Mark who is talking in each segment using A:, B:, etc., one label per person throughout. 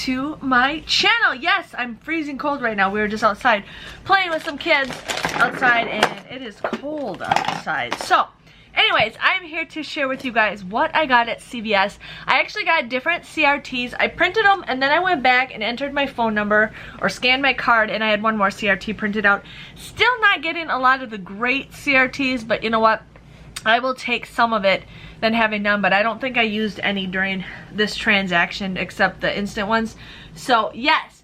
A: to my channel. Yes, I'm freezing cold right now. We were just outside playing with some kids outside and it is cold outside. So anyways, I'm here to share with you guys what I got at CVS. I actually got different CRTs. I printed them and then I went back and entered my phone number or scanned my card, and I had one more CRT printed out. Still not getting a lot of the great CRTs, but you know what? I will take some of it than having none, but I don't think I used any during this transaction except the instant ones. So yes,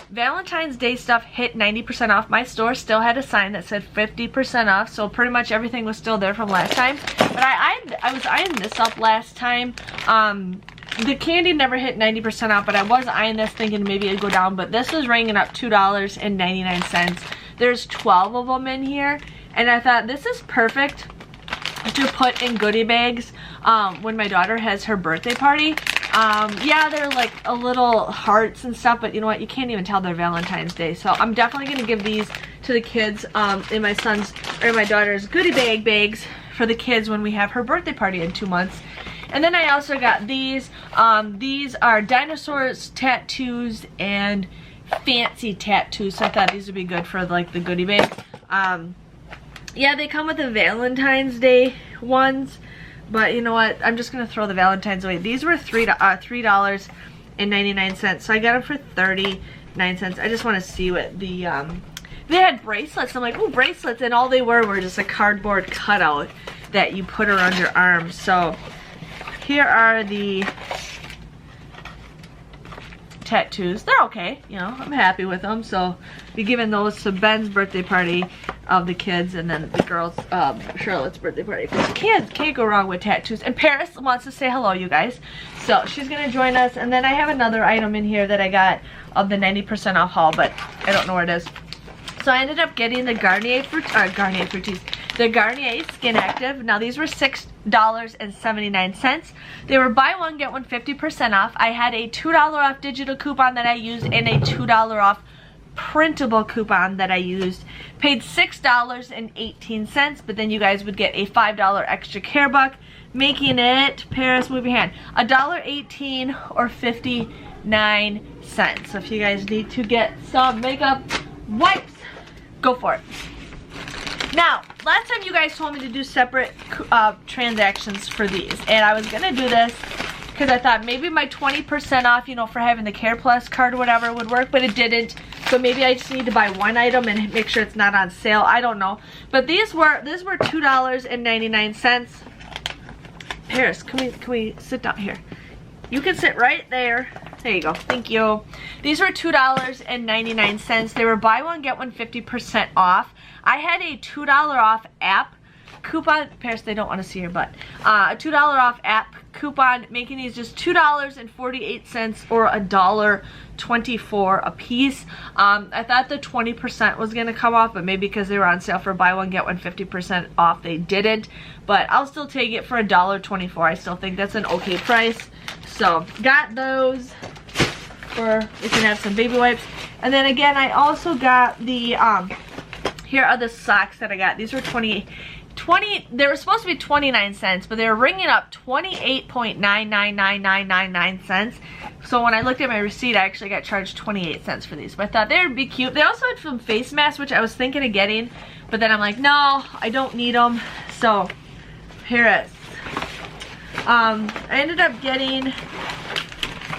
A: Valentine's Day stuff hit 90% off. My store still had a sign that said 50% off, so pretty much everything was still there from last time. But I was eyeing this up last time. The candy never hit 90% off, but I was eyeing this thinking maybe it'd go down, but this was ringing up $2.99. There's 12 of them in here, and I thought this is perfect to put in goodie bags when my daughter has her birthday party. Yeah, they're like a little hearts and stuff, but you know what? You can't even tell they're Valentine's Day. So I'm definitely going to give these to the kids in my son's or my daughter's goodie bag bags for the kids when we have her birthday party in 2 months. And then I also got these. These are dinosaurs tattoos and fancy tattoos. So I thought these would be good for like the goodie bag. Yeah, they come with the Valentine's Day ones, but you know what? I'm just gonna throw the Valentine's away. These were $3.99, so I got them for 39 cents. I just want to see what the they had bracelets. I'm like, oh, bracelets, and all they were just a cardboard cutout that you put around your arm. So here are the tattoos. They're okay, you know, I'm happy with them. So be giving those to Ben's birthday party of the kids, and then the girls, Charlotte's birthday party. Can't go wrong with tattoos. And Paris wants to say hello, you guys, so she's gonna join us. And then I have another item in here that I got of the 90% off haul, but I don't know where it is. So I ended up getting the Garnier Fructis, the Garnier Skin Active. Now these were $6.79. They were buy one get one 50% off. I had a $2 off digital coupon that I used and a $2 off printable coupon that I used. Paid $6.18, but then you guys would get a $5 extra care buck, making it, Paris, move your hand, $1.18 or 59 cents. So if you guys need to get some makeup wipes, go for it. Now, last time you guys told me to do separate transactions for these, and I was gonna do this because I thought maybe my 20% off, you know, for having the Care Plus card or whatever would work, but it didn't. So maybe I just need to buy one item and make sure it's not on sale. I don't know. But these were $2.99. Paris, can we sit down here? You can sit right there. There you go. Thank you. These were $2.99. They were buy one get one 50% off. I had a $2 off app coupon. Paris, they don't want to see your butt. A $2 off app coupon, making these just $2.48 or $1.24 a piece. I thought the 20% was gonna come off, but maybe because they were on sale for buy one get one 50% off, they didn't. But I'll still take it for $1.24. I still think that's an okay price. So got those for, we can have some baby wipes. And then again, I also got the here are the socks that I got. These were they were supposed to be 29 cents, but they were ringing up 28.999999 cents. So when I looked at my receipt, I actually got charged 28 cents for these. But I thought they would be cute. They also had some face masks, which I was thinking of getting, but then I'm like, no, I don't need them. So here it is. I ended up getting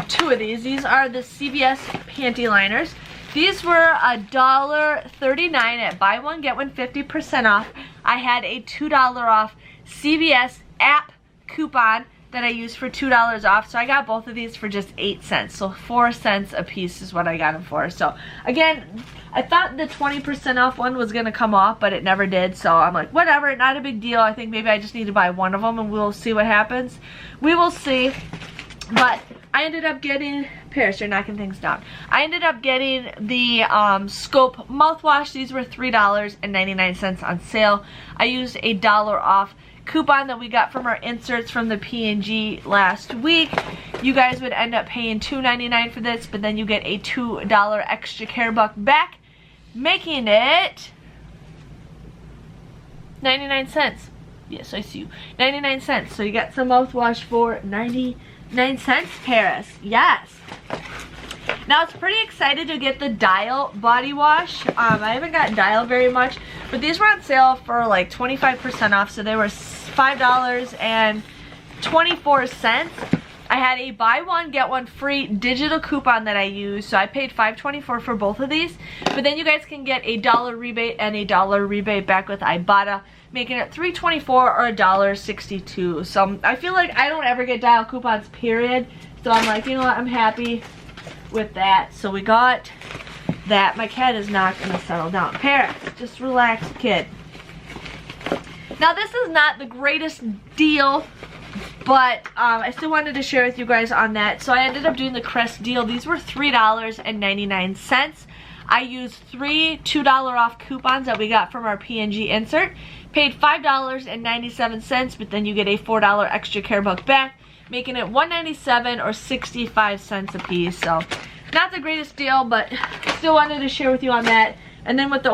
A: 2 of these. These are the CVS panty liners. These were $1.39 at buy one get one 50% off. I had a $2 off CVS app coupon that I used for $2 off. So I got both of these for just 8 cents. So 4 cents a piece is what I got them for. So again, I thought the 20% off one was gonna come off, but it never did. So I'm like, whatever, not a big deal. I think maybe I just need to buy one of them and we'll see what happens. We will see. But I ended up getting, Paris, you're knocking things down. I ended up getting the Scope mouthwash. These were $3.99 on sale. I used a $1 off coupon that we got from our inserts from the P&G last week. You guys would end up paying $2.99 for this, but then you get a $2 extra care buck back, making it 99 cents. Yes, I see you. 99 cents. So you got some mouthwash for 99 cents, Paris. Yes. Now, I was pretty excited to get the Dial body wash. I haven't gotten Dial very much, but these were on sale for like 25% off, so they were $5.24. I had a buy one get one free digital coupon that I used, so I paid $5.24 for both of these. But then you guys can get a $1 rebate and a $1 rebate back with Ibotta, making it $3.24 or $1.62. So I feel like I don't ever get Dial coupons, period. So I'm like, you know what, I'm happy with that. So we got that. My cat is not gonna settle down. Paris, just relax, kid. Now this is not the greatest deal, but I still wanted to share with you guys on that. So I ended up doing the Crest deal. These were $3.99. I used 3 $2 off coupons that we got from our P&G insert. Paid $5.97, but then you get a $4 extra care buck back, making it $1.97 or 65 cents a piece. So not the greatest deal, but still wanted to share with you on that. And then with the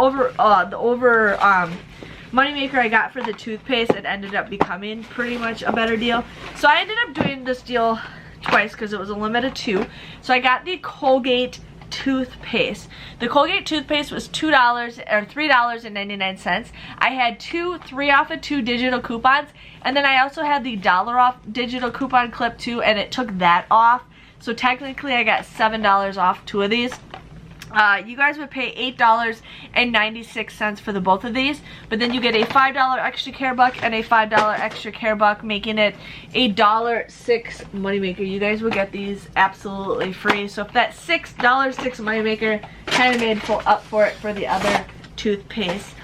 A: moneymaker I got for the toothpaste, it ended up becoming pretty much a better deal. So I ended up doing this deal twice because it was a limit of 2. So I got the Colgate toothpaste. The Colgate toothpaste was $2 or $3.99. I had 3 off of 2 digital coupons, and then I also had the $1 off digital coupon clip too, and it took that off. So technically I got $7 off 2 of these. You guys would pay $8.96 for the both of these, but then you get a $5 extra care buck and a $5 extra care buck, making it a $1.06 moneymaker. You guys will get these absolutely free. So if that $6 moneymaker kind of made up for it for the other toothpaste.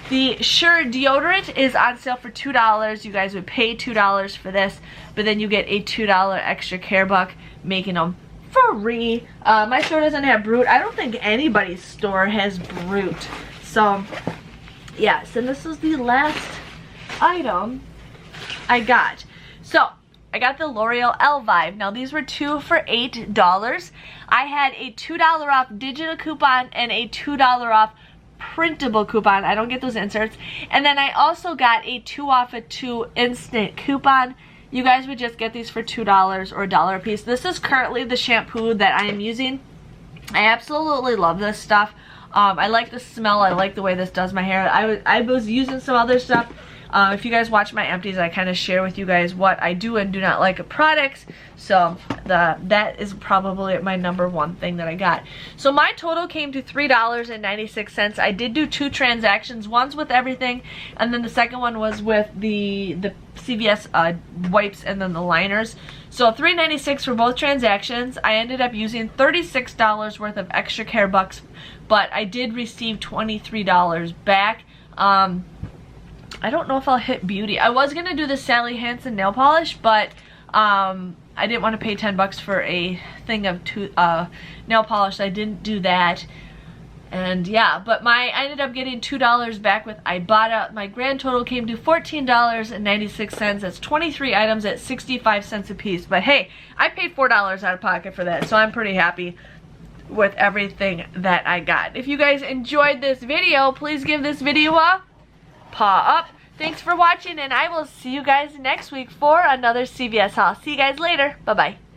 A: The Sure deodorant is on sale for $2. You guys would pay $2 for this, but then you get a $2 extra care buck, making them free. My store doesn't have Brute. I don't think anybody's store has Brute. So yes, and this is the last item I got. So I got the L'Oreal Elvive. Now these were 2 for $8. I had a $2 off digital coupon and a $2 off printable coupon. I don't get those inserts. And then I also got a 2 off of 2 instant coupon. You guys would just get these for $2 or $1 a piece. This is currently the shampoo that I am using. I absolutely love this stuff. I like the smell. I like the way this does my hair. I was using some other stuff. If you guys watch my empties, I kind of share with you guys what I do and do not like of products. So that is probably my #1 thing that I got. So my total came to $3.96. I did do 2 transactions. One's with everything, and then the second one was with the CVS wipes and then the liners. So $3.96 for both transactions. I ended up using $36 worth of extra care bucks, but I did receive $23 back. I don't know if I'll hit beauty. I was gonna do the Sally Hansen nail polish, but I didn't want to pay 10 bucks for a thing of nail polish. So I didn't do that. And yeah, but I ended up getting $2 back with Ibotta. My grand total came to $14.96. That's 23 items at 65 cents a piece. But hey, I paid $4 out of pocket for that, so I'm pretty happy with everything that I got. If you guys enjoyed this video, please give this video a paw up. Thanks for watching, and I will see you guys next week for another CVS haul. See you guys later. Bye-bye.